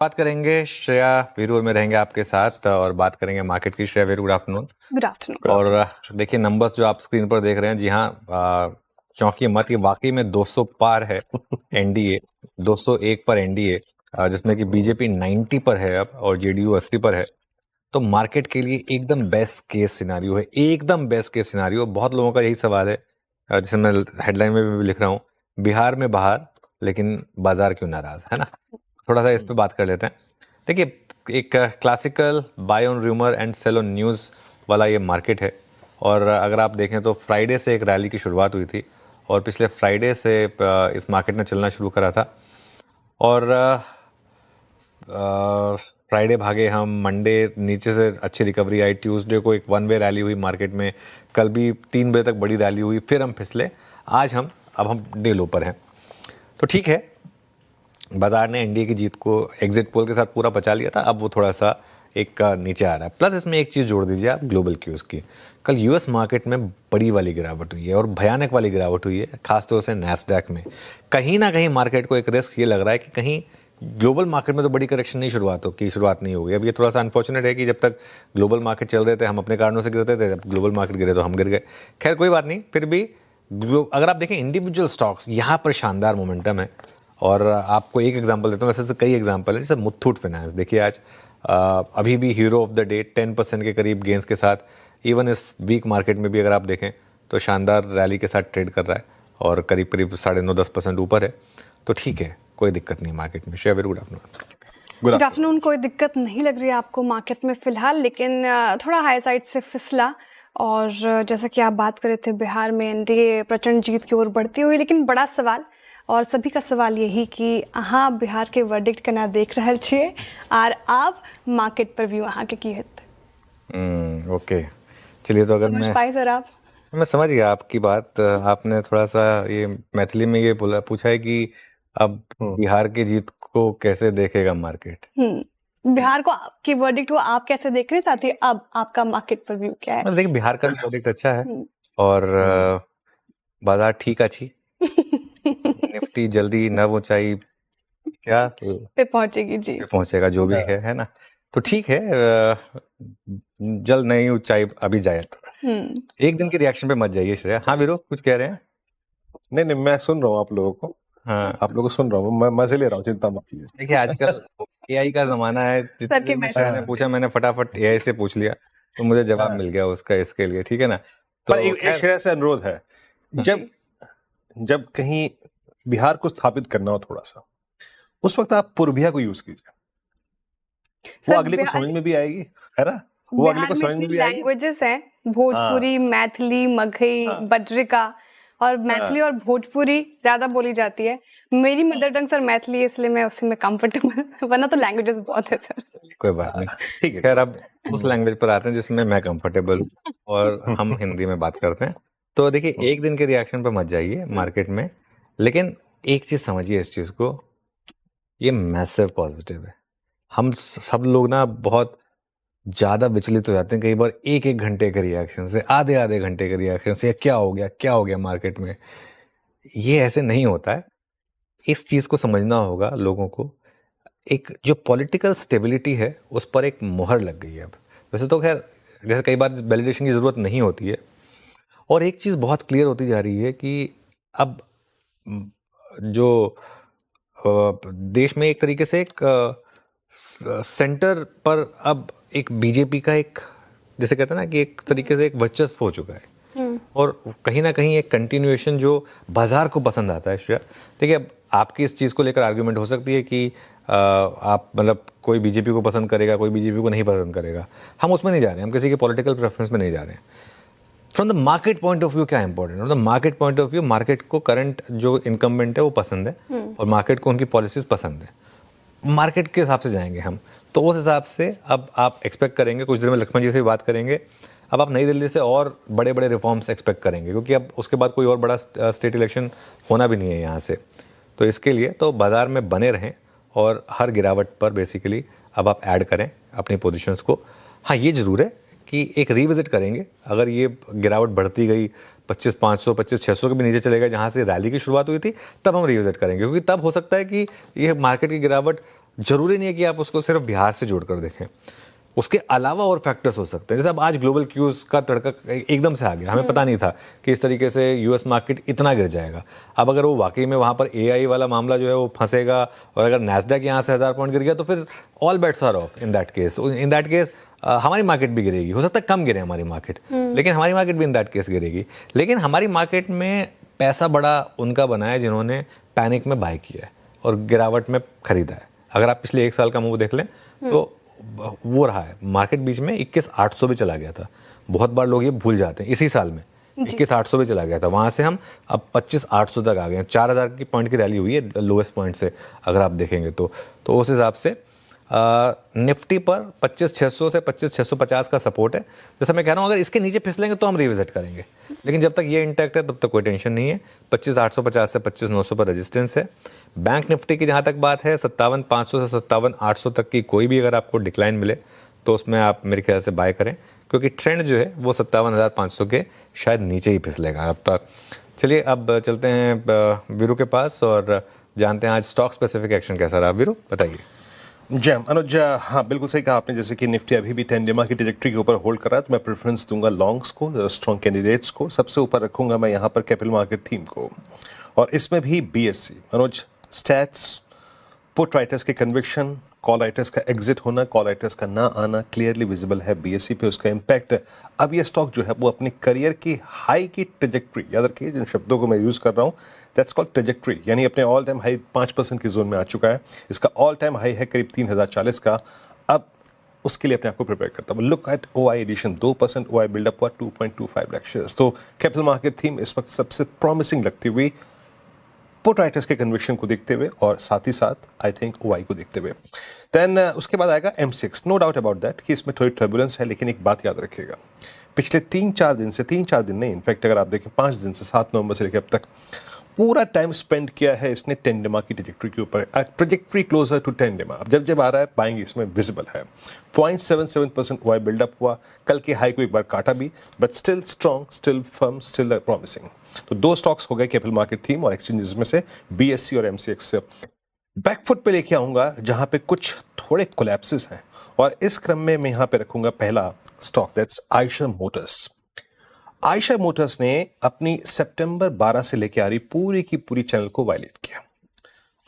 बात करेंगे श्रेया वीरू में रहेंगे आपके साथ और बात करेंगे मार्केट की। Shreya Veeru, good afternoon. Good afternoon. और देखिए नंबर्स जो आप स्क्रीन पर देख रहे हैं, जी हाँ, चौंकिए मत, ये वाकई में 200 पार है एनडीए, 201 पर एनडीए, जिसमें कि बीजेपी 90 पर है अब और जेडीयू 80 पर है। तो मार्केट के लिए एकदम बेस्ट केस सिनारियो है, एकदम बेस्ट केस सिनारियो। बहुत लोगों का यही सवाल है, जिसे मैं हेडलाइन में भी लिख रहा हूँ, बिहार में बाहर लेकिन बाजार क्यों नाराज, है ना। थोड़ा सा इस पे बात कर लेते हैं। देखिए एक classical buy on rumour and sell on news वाला ये मार्केट है। और अगर आप देखें तो फ्राइडे से एक रैली की शुरुआत हुई थी और पिछले फ्राइडे से इस मार्केट ने चलना शुरू करा था। और फ्राइडे भागे हम, मंडे नीचे से अच्छी रिकवरी आई, ट्यूसडे को एक वन वे रैली हुई मार्केट में, कल भी 3 बजे तक बड़ी रैली हुई, फिर हम फिसले। आज अब हम डे लो पर हैं। तो ठीक है, बाजार ने एनडीए की जीत को एग्जिट पोल के साथ पूरा बचा लिया था, अब वो थोड़ा सा एक नीचे आ रहा है। प्लस इसमें एक चीज़ जोड़ दीजिए आप, ग्लोबल क्यूज की। कल यूएस मार्केट में बड़ी वाली गिरावट हुई है और भयानक वाली गिरावट हुई है, खासतौर से नैस्डैक में। कहीं ना कहीं मार्केट को एक रिस्क ये लग रहा है कि कहीं ग्लोबल मार्केट में तो बड़ी करेक्शन नहीं शुरुआत नहीं होगी। अब ये थोड़ा सा अनफॉर्चुनेट है कि जब तक ग्लोबल मार्केट चल रहे थे हम अपने कारणों से गिरते थे, जब ग्लोबल मार्केट गिरे तो हम गिर गए। खैर कोई बात नहीं, फिर भी अगर आप देखें इंडिविजुअल स्टॉक्स, यहाँ पर शानदार मोमेंटम है। और आपको एक एग्जांपल देता हूँ, वैसे कई एग्जांपल है, जैसे मुथूट फाइनेंस। देखिए आज अभी भी हीरो ऑफ द डे 10% के करीब गेंस के साथ, इवन इस वीक मार्केट में भी अगर आप देखें तो शानदार रैली के साथ ट्रेड कर रहा है और करीब करीब 9.5-10% ऊपर है। तो ठीक है, कोई दिक्कत नहीं मार्केट में। Share, very good afternoon. Good afternoon. कोई दिक्कत नहीं लग रही है आपको मार्केट में फिलहाल, लेकिन थोड़ा हाई साइड से फिसला। और जैसा कि आप बात कर रहे थे, बिहार में एनडीए प्रचंड जीत की ओर बढ़ती हुई, लेकिन बड़ा सवाल और सभी का सवाल यही कि अहाँ बिहार के वर्डिक्ट केना देख रहे छिए और आप मार्केट पर व्यू अहाँ के की हेतै। ओके, चलिए। तो अगर समझ पाए सर आप? मैं समझ गया आपकी बात। आपने थोड़ा सा ये मैथिली में ये पूछा है कि अब बिहार की जीत को कैसे देखेगा मार्केट। बिहार को की वर्डिक्ट को आप कैसे देख रहे हैं, साथ ही अब आपका मार्केट पर व्यू क्या है? देखिए बिहार का प्रोडक्ट अच्छा है और बाजार ठीक अच्छी निफ्टी जल्दी नव ऊंचाई क्या पे पहुंचेगी जी, पे पहुंचेगा, जो भी है ना। तो ठीक है, जल्द नई ऊंचाई अभी जाए तो एक दिन के रिएक्शन पे मत जाइए श्रेया। हाँ वीरो, कुछ कह रहे हैं? नहीं, मैं सुन रहा हूँ आप लोगों को। हाँ, आप लोगों को सुन रहा हूँ, मैं मजे ले रहा हूँ, चिंता मत कीजिए। देखिए आजकल एआई का जमाना है, जितने देर में श्रेया ने पूछा मैंने फटाफट एआई से पूछ लिया, तो मुझे जवाब मिल गया उसका, इसके लिए ठीक है ना। तो पर एक श्रेया से अनुरोध है, जब कहीं बिहार को स्थापित करना हो थोड़ा सा, उस वक्त आप पूर्विया को यूज कीजिए, वो अगले को समझ में भी आएगी, है ना। वो अगले को समझ में भी आएगी। लैंग्वेजेस हैं भोजपुरी, मैथिली, मगही, बज्रिका, और मैथिली और भोजपुरी ज्यादा बोली जाती है। मेरी मदर टंग सर मैथिली है, इसलिए मैं उसी में कंफर्टेबल, वरना तो लैंग्वेजेस बहुत है सर। कोई बात नहीं, ठीक है। खैर अब उस लैंग्वेज पर आते हैं जिसमें मैं कंफर्टेबल हूँ और हम हिंदी में बात करते हैं। तो देखिए एक दिन के रिएक्शन पर मत जाइए मार्केट में, लेकिन एक चीज समझिए इस चीज को, ये मैसिव पॉजिटिव है। हम सब लोग ना बहुत ज्यादा विचलित हो जाते हैं कई बार एक एक घंटे के रिएक्शन से, आधे आधे घंटे के रिएक्शन से, क्या हो गया मार्केट में। ये ऐसे नहीं होता है। इस चीज को समझना होगा लोगों को। एक जो पॉलिटिकल स्टेबिलिटी है उस पर एक मोहर लग गई है अब। वैसे तो खैर जैसे कई बार वैलिडेशन की जरूरत नहीं होती है। और एक चीज बहुत क्लियर होती जा रही है कि अब जो देश में एक तरीके से एक सेंटर पर अब एक बीजेपी का एक, जैसे कहते हैं ना कि एक तरीके से एक वर्चस्व हो चुका है। और कहीं ना कहीं एक कंटिन्यूएशन जो बाजार को पसंद आता है श्रेया। देखिए अब आपकी इस चीज को लेकर आर्गुमेंट हो सकती है कि आप मतलब कोई बीजेपी को पसंद करेगा, कोई बीजेपी को नहीं पसंद करेगा। हम उसमें नहीं जा रहे हैं, हम किसी के पॉलिटिकल प्रेफरेंस में नहीं जा रहे हैं। From the market point of view क्या इंपॉर्टेंट है? Market point of view, market को करंट जो इनकम्बेंट है वो पसंद है और मार्केट को उनकी पॉलिसीज पसंद है। मार्केट के हिसाब से जाएंगे हम। तो उस हिसाब से अब आप एक्सपेक्ट करेंगे, कुछ देर में लक्ष्मण जी से बात करेंगे, अब आप नई दिल्ली से और बड़े बड़े रिफॉर्म्स एक्सपेक्ट करेंगे, क्योंकि अब उसके बाद कोई और बड़ा स्टेट इलेक्शन होना भी नहीं है यहाँ से। तो इसके लिए तो बाजार में बने रहें और हर गिरावट पर बेसिकली अब आप ऐड करें अपनी पोजीशंस को। हाँ ये जरूर है कि एक रिविजिट करेंगे, अगर ये गिरावट बढ़ती गई 25,500 25,600 के भी नीचे चलेगा जहाँ से रैली की शुरुआत हुई थी, तब हम रिविजिट करेंगे, क्योंकि तब हो सकता है कि ये मार्केट की गिरावट जरूरी नहीं है कि आप उसको सिर्फ बिहार से जोड़कर देखें, उसके अलावा और फैक्टर्स हो सकते हैं। जैसे अब आज ग्लोबल क्यूज का तड़का एकदम से आ गया, हमें पता नहीं था कि इस तरीके से यूएस मार्केट इतना गिर जाएगा। अब अगर वो वाकई में वहां पर एआई वाला मामला जो है वो फंसेगा और अगर नैस्डैक यहाँ से 1000 पॉइंट गिर गया तो फिर all bets are off in that case. हमारी मार्केट भी गिरेगी, हो सकता है कम गिरे हमारी मार्केट, लेकिन हमारी मार्केट भी इन दैट केस गिरेगी। लेकिन हमारी मार्केट में पैसा बड़ा उनका बना है जिन्होंने पैनिक में बाय किया है और गिरावट में खरीदा है। अगर आप पिछले 1 साल का मूव देख लें तो वो रहा है, मार्केट बीच में 21,800 भी चला गया था। बहुत बार लोग ये भूल जाते हैं, इसी साल में 21,800 भी चला गया था, वहां से हम अब 25,800 तक आ गए हैं। 4,000 की पॉइंट की रैली हुई है लोएस्ट पॉइंट से, अगर आप देखेंगे तो उस हिसाब से निफ्टी पर 25,600 से 25,650 का सपोर्ट है। जैसा मैं कह रहा हूँ, अगर इसके नीचे फिसलेंगे तो हम रिविजिट करेंगे, लेकिन जब तक ये इंटैक्ट है तब तक कोई टेंशन नहीं है। 25,850 से 25,900 पर रेजिस्टेंस है। बैंक निफ्टी की जहाँ तक बात है, 57,500 से 57,800 तक की कोई भी अगर आपको डिक्लाइन मिले तो उसमें आप मेरे ख्याल से बाय करें, क्योंकि ट्रेंड जो है वो 57,500 के शायद नीचे ही फिसलेगा अब तक। चलिए अब चलते हैं वीरू के पास और जानते हैं आज स्टॉक स्पेसिफिक एक्शन कैसा रहा। वीरू बताइए। जय अनुज, हाँ बिल्कुल सही कहा आपने। जैसे कि निफ्टी अभी भी 10 डेमा की ट्रेजेक्टरी के ऊपर होल्ड कर रहा है, तो मैं प्रेफरेंस दूंगा लॉन्ग्स को, स्ट्रॉन्ग कैंडिडेट्स को। सबसे ऊपर रखूंगा मैं यहाँ पर कैपिटल मार्केट थीम को, और इसमें भी बीएससी। अनुज, स्टैट्स, पुट राइटर्स के कन्विक्शन, कॉल राइटर्स का एग्जिट होना, कॉल राइटर्स का ना आना क्लियरली विजिबल है बीएससी पे, उसका इम्पैक्ट। अब ये स्टॉक जो है वो अपनी करियर की हाई की ट्रेजेक्टरी, याद रखिए जिन शब्दों को मैं यूज कर रहा हूँ, दैट्स कॉल्ड ट्रेजेक्टरी, यानी अपने ऑल टाइम हाई 5% की जोन में आ चुका है। इसका ऑल टाइम हाई है करीब 3040 का। अब उसके लिए अपने आप को प्रिपेयर करता हूँ। Look at OI addition, 2% OI buildup हुआ, 2.25 लाख शेयर्स। तो कैपिटल मार्केट थीम इस वक्त सबसे प्रॉमिसिंग लगती हुई पुट राइटर्स के कन्विक्शन को देखते हुए, और साथ ही साथ आई थिंक ओआई को देखते हुए। देन उसके बाद आएगा M6। No doubt about that कि इसमें थोड़ी टर्बुलेंस है, लेकिन एक बात याद रखिएगा, पिछले 3-4 दिन से, 3-4 दिन नहीं, इनफैक्ट अगर आप देखें 5 दिन से, 7 नवंबर से लेकर अब तक पूरा टाइम स्पेंड किया है इसने 10 डेमा की ट्रेजेक्टरी के ऊपर। ट्रेजेक्टरी क्लोजर टू 10 डेमा। अब जब जब आ रहा है बाइंग इसमें विजिबल है। 0.77% वाई बिल्डअप हुआ, कल के हाई को एक बार काटा भी, but still strong, still firm, still promising. तो 2 स्टॉक्स हो गए कैपिटल मार्केट थीम और एक्सचेंजेस में से, बीएससी और MCX। बैकफुट पे लेके आऊंगा जहां पे कुछ थोड़े कोलैप्सेस हैं, और इस क्रम में मैं यहां पे रखूंगा पहला stock, that's Eicher Motors. Eicher Motors ने अपनी सितंबर 12 से लेके आ रही पूरी की पूरी चैनल को वायलेट किया।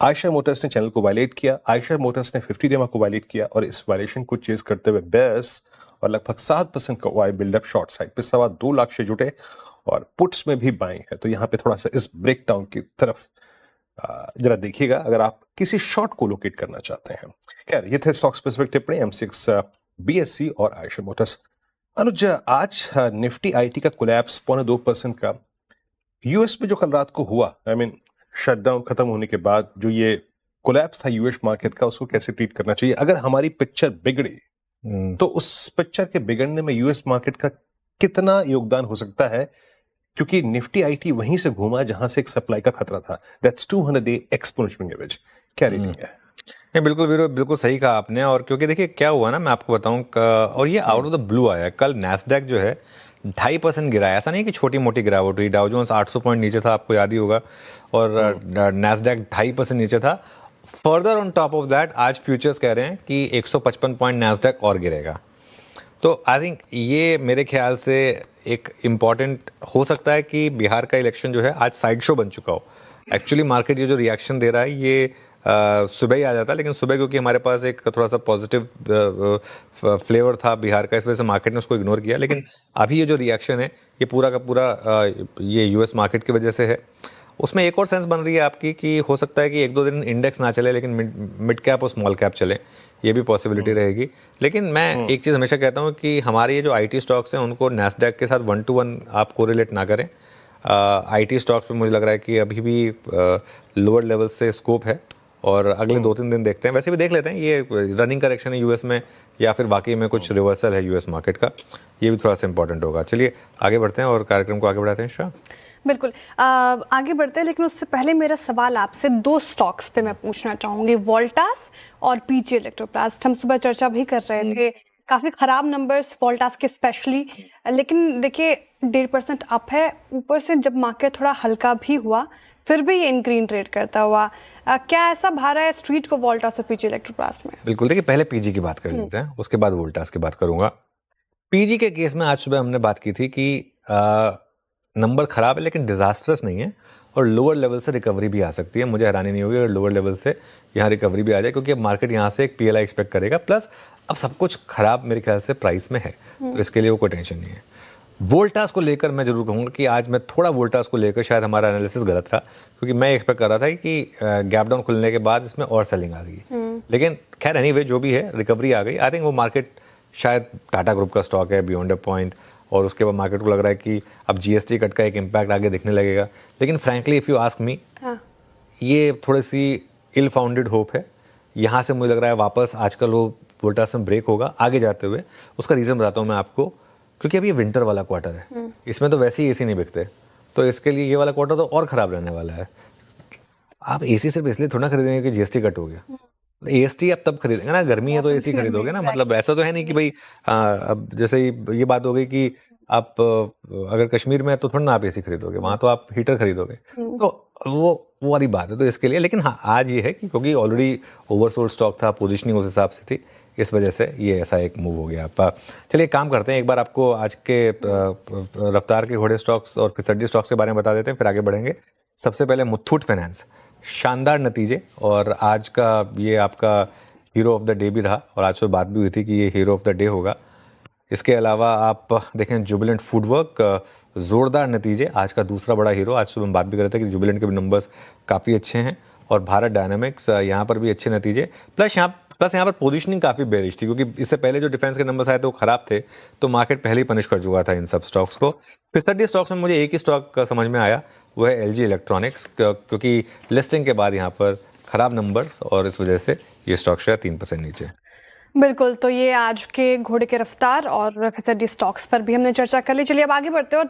आयशर मोटर्स ने चैनल को वायलेट किया, आयशर मोटर्स ने 50 डेमा को वायलेट किया, और इस वायलेशन को चेज करते हुए बेयर्स और लगभग 7% का ओआई बिल्डअप शॉर्ट साइड पे 2.25 लाख शेयर जुटे, और पुट्स में भी बाइंग है। तो यहाँ पे थोड़ा सा इस ब्रेकडाउन की तरफ जरा देखिएगा अगर आप किसी शॉर्ट को लोकेट करना चाहते हैं। खैर, ये थे स्टॉक स्पेसिफिक टिप्पणी M6, बीएससी और आयशर मोटर्स। अनुज, आज निफ्टी आईटी का कोलैप्स 0.2% का यूएस में जो कल रात को हुआ, आई मीन शटडाउन खत्म होने के बाद जो ये कोलैप्स था यूएस मार्केट का, उसको कैसे ट्रीट करना चाहिए? अगर हमारी पिक्चर बिगड़ी तो उस पिक्चर के बिगड़ने में यूएस मार्केट का कितना योगदान हो सकता है? क्योंकि निफ्टी आईटी वहीं से घूमा जहां से एक सप्लाई का खतरा था, दैट्स 200-day एक्सपोनेंशियल एवरेज। क्या रेटिंग है? नहीं, बिल्कुल वीरो, बिल्कुल सही कहा आपने। और क्योंकि देखिए क्या हुआ ना, मैं आपको बताऊं और ये आउट ऑफ द ब्लू आया। कल नैस्डैक जो है 2.5% गिरा है। ऐसा नहीं कि छोटी मोटी गिरावट हुई। डाउ जोन्स 800 पॉइंट नीचे था, आपको याद ही होगा, और नैस्डैक 2.5% नीचे था। Further on top of that आज फ्यूचर्स कह रहे हैं कि 155 पॉइंट नैस्डैक और गिरेगा। तो आई थिंक ये मेरे ख्याल से एक इम्पॉर्टेंट हो सकता है कि बिहार का इलेक्शन जो है आज साइड शो बन चुका हो। एक्चुअली मार्केट ये जो रिएक्शन दे रहा है ये सुबह ही आ जाता है, लेकिन सुबह क्योंकि हमारे पास एक थोड़ा सा पॉजिटिव फ्लेवर था बिहार का, इस वजह से मार्केट ने उसको इग्नोर किया। लेकिन अभी ये जो रिएक्शन है ये पूरा का पूरा ये यूएस मार्केट की वजह से है। उसमें एक और सेंस बन रही है आपकी कि हो सकता है कि 1-2 दिन इंडेक्स ना चले, लेकिन मिड कैप और स्मॉल कैप चले, ये भी पॉसिबिलिटी रहेगी। लेकिन मैं एक चीज़ हमेशा कहता हूँ कि हमारे ये जो आईटी स्टॉक्स हैं उनको नैस्डैक के साथ 1-to-1 आप कोरिलेट ना करें। आईटी स्टॉक्स पे मुझे लग रहा है कि अभी भी लोअर लेवल से स्कोप है, और अगले 2-3 दिन देखते हैं। वैसे भी देख लेते हैं ये रनिंग करेक्शन है यूएस में या फिर बाकी में कुछ रिवर्सल है यूएस मार्केट का, ये भी थोड़ा सा इंपॉर्टेंट होगा। चलिए आगे बढ़ते हैं और कार्यक्रम को आगे बढ़ाते हैं। श्रेया, बिल्कुल। आगे बढ़ते हैं, लेकिन उससे पहले मेरा सवाल आपसे 2 स्टॉक्स पे मैं पूछना चाहूँगी, वोल्टास और पीजी इलेक्ट्रोप्लास्ट। हम सुबह चर्चा भी कर रहे थे, काफ़ी ख़राब नंबर्स वोल्टास के स्पेशली, लेकिन देखिए 1.5% अप है। ऊपर से जब मार्केट थोड़ा हल्का भी हुआ फिर भी ये इन ग्रीन ट्रेड करता हुआ। क्या ऐसा भा रहा है स्ट्रीट को वोल्टास और पीजी इलेक्ट्रोप्लास्ट में? बिल्कुल, देखिए पहले पीजी की बात कर लेते हैं, उसके बाद वोल्टास की बात करूंगा। पीजी के केस में आज सुबह हमने बात की थी कि नंबर खराब है लेकिन डिजास्टर्स नहीं है और लोअर लेवल से रिकवरी भी आ सकती है। मुझे हैरानी नहीं होगी अगर लोअर लेवल से यहाँ रिकवरी भी आ जाए, क्योंकि अब मार्केट यहाँ से एक पीएलआई एक्सपेक्ट करेगा, प्लस अब सब कुछ खराब मेरे ख्याल से प्राइस में है, तो इसके लिए वो कोई टेंशन नहीं है। वोल्टास को लेकर मैं जरूर कहूंगा कि आज मैं थोड़ा वोल्टास को लेकर शायद हमारा एनालिसिस गलत रहा, क्योंकि मैं एक्सपेक्ट कर रहा था कि गैप डाउन खुलने के बाद इसमें और सेलिंग आ गई, लेकिन खैर एनीवे जो भी है रिकवरी आ गई। आई थिंक वो मार्केट शायद टाटा ग्रुप का स्टॉक है बियॉन्ड अ पॉइंट, और उसके बाद मार्केट को लग रहा है कि अब जीएसटी कट का एक इम्पैक्ट आगे दिखने लगेगा, लेकिन frankly if you ask me, ये थोड़ी सी इल फाउंडेड होप है। यहाँ से मुझे लग रहा है वापस आजकल वो वोल्टास में ब्रेक होगा आगे जाते हुए। उसका रीज़न बताता हूँ मैं आपको, क्योंकि अभी ये विंटर वाला क्वार्टर है, इसमें तो वैसे ही एसी नहीं बिकते, तो इसके लिए ये वाला क्वार्टर तो और ख़राब रहने वाला है। आप एसी सिर्फ इसलिए थोड़ा खरीदेंगे कि जीएसटी कट हो गया, एएसटी आप तब खरीदेंगे ना, गर्मी है तो एसी खरीदोगे ना, मतलब ऐसा तो है नहीं कि भाई अब जैसे ये बात हो गई कि आप अगर कश्मीर में है तो थोड़ा ना आप एसी खरीदोगे, वहां तो आप हीटर खरीदोगे, तो वो वाली बात है। तो इसके लिए, लेकिन हाँ आज ये है कि क्योंकि ऑलरेडी ओवरसोल्ड स्टॉक था, पोजीशनिंग उस हिसाब से थी, इस वजह से ये ऐसा एक मूव हो गया। आप चलिए काम करते हैं, एक बार आपको आज के रफ्तार के घोड़े स्टॉक्स और फिसड्डी स्टॉक्स के बारे में बता देते हैं, फिर आगे बढ़ेंगे। सबसे पहले मुथूट फाइनेंस, शानदार नतीजे, और आज का ये आपका हीरो ऑफ द डे भी रहा, और आज सुबह बात भी हुई थी कि ये हीरो ऑफ द डे होगा। इसके अलावा आप देखें जुबिलेंट फूडवर्क, जोरदार नतीजे, आज का दूसरा बड़ा हीरो। आज सुबह हम बात भी कर रहे थे कि जुबिलेंट के भी नंबर्स काफ़ी अच्छे हैं, और भारत डायनामिक्स यहाँ पर भी अच्छे नतीजे, प्लस यहाँ पर पोजीशनिंग काफ़ी बेरिश थी, क्योंकि इससे पहले जो डिफेंस के नंबर्स आए थे वो खराब थे, तो मार्केट पहले ही पनिश कर चुका था इन सब स्टॉक्स को। फिसड्डी स्टॉक्स में मुझे एक ही स्टॉक समझ में आया, वो है एलजी इलेक्ट्रॉनिक्स, क्योंकि लिस्टिंग के बाद यहाँ पर खराब नंबर्स, और इस वजह से ये स्टॉक शेयर 3% नीचे। बिल्कुल, तो ये आज के घोड़े के रफ्तार और फिसड्डी स्टॉक्स पर भी हमने चर्चा कर ली। चलिए अब आगे बढ़ते हैं और